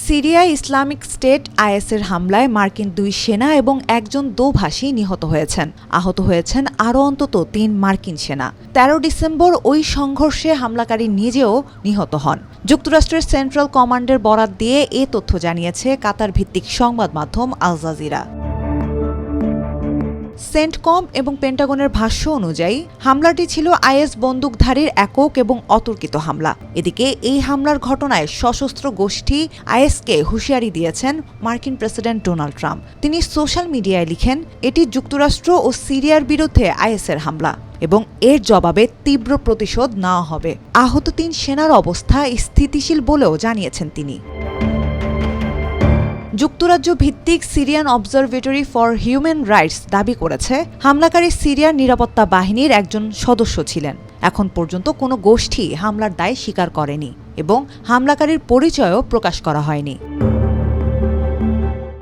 সিরিয়ায় Islamic state আইএসের হামলায় মার্কিন 2 সেনা এবং একজন দোভাষী নিহত হয়েছেন। আহত হয়েছেন আরও অন্তত 3 মার্কিন সেনা। 13 ডিসেম্বর ওই সংঘর্ষে হামলাকারী নিজেও নিহত হন। যুক্তরাষ্ট্রের সেন্ট্রাল কমান্ডের বরাত দিয়ে এ তথ্য জানিয়েছে কাতার ভিত্তিক সংবাদ মাধ্যম আল জাজিরা। সেন্টকম এবং পেন্টাগনের ভাষ্য অনুযায়ী হামলাটি ছিল আইএস বন্দুকধারীর একক এবং অতর্কিত হামলা। এদিকে এই হামলার ঘটনায় সশস্ত্র গোষ্ঠী আইএসকে হুঁশিয়ারি দিয়েছেন মার্কিন প্রেসিডেন্ট ডোনাল্ড ট্রাম্প। তিনি সোশ্যাল মিডিয়ায় লিখেন, এটি যুক্তরাষ্ট্র ও সিরিয়ার বিরুদ্ধে আইএসের হামলা এবং এর জবাবে তীব্র প্রতিশোধ নেওয়া হবে। আহত 3 সেনার অবস্থা স্থিতিশীল বলেও জানিয়েছেন তিনি। যুক্তরাজ্য ভিত্তিক Syrian observatory for human rights দাবি করেছে, হামলাকারী সিরিয়ার নিরাপত্তা বাহিনীর একজন সদস্য ছিলেন। এখন পর্যন্ত কোনো গোষ্ঠী হামলার দায় স্বীকার করেনি এবং হামলাকারীর পরিচয়ও প্রকাশ করা হয়নি।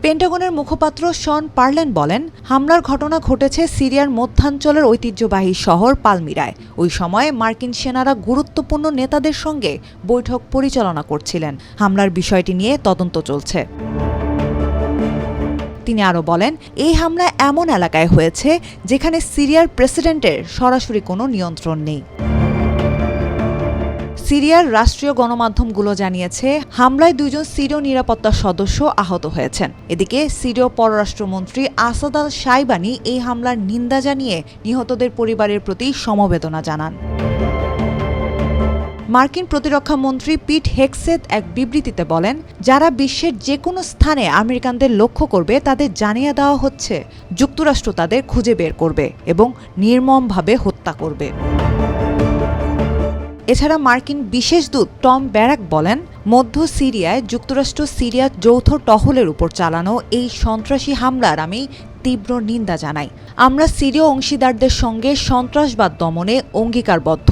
পেন্টাগনের মুখপাত্র শন পার্লেন বলেন, হামলার ঘটনা ঘটেছে সিরিয়ার মধ্যাঞ্চলের ঐতিহ্যবাহী শহর পালমিরায়। ওই সময় মার্কিন সেনারা গুরুত্বপূর্ণ নেতাদের সঙ্গে বৈঠক পরিচালনা করছিলেন। হামলার বিষয়টি নিয়ে তদন্ত চলছে। তিনি আরও বলেন, এই হামলা এমন এলাকায় হয়েছে যেখানে সিরিয়ার প্রেসিডেন্টের সরাসরি কোনো নিয়ন্ত্রণ নেই। সিরিয়ার রাষ্ট্রীয় গণমাধ্যমগুলো জানিয়েছে, হামলায় 2 জন সিরীয় নিরাপত্তা সদস্য আহত হয়েছেন। এদিকে সিরীয় পররাষ্ট্রমন্ত্রী আসাদ আল শাইবানি এই হামলার নিন্দা জানিয়ে নিহতদের পরিবারের প্রতি সমবেদনা জানান। মার্কিন প্রতিরক্ষা মন্ত্রী পিট হেগসেথ এক বিবৃতিতে বলেন, যারা বিশ্বের যে কোনো স্থানে আমেরিকানদের লক্ষ্য করবে তাদের জানিয়ে দেওয়া হচ্ছে যুক্তরাষ্ট্র তাদের খুঁজে বের করবে এবং নির্মমভাবে হত্যা করবে। এছাড়া মার্কিন বিশেষ দূত টম ব্যারাক বলেন, মধ্য সিরিয়ায় যুক্তরাষ্ট্র সিরিয়া যৌথ টহলের উপর চালানো এই সন্ত্রাসী হামলার আমি তীব্র নিন্দা জানাই। আমরা সিরীয় অংশীদারদের সঙ্গে সন্ত্রাসবাদ দমনে অঙ্গীকারবদ্ধ।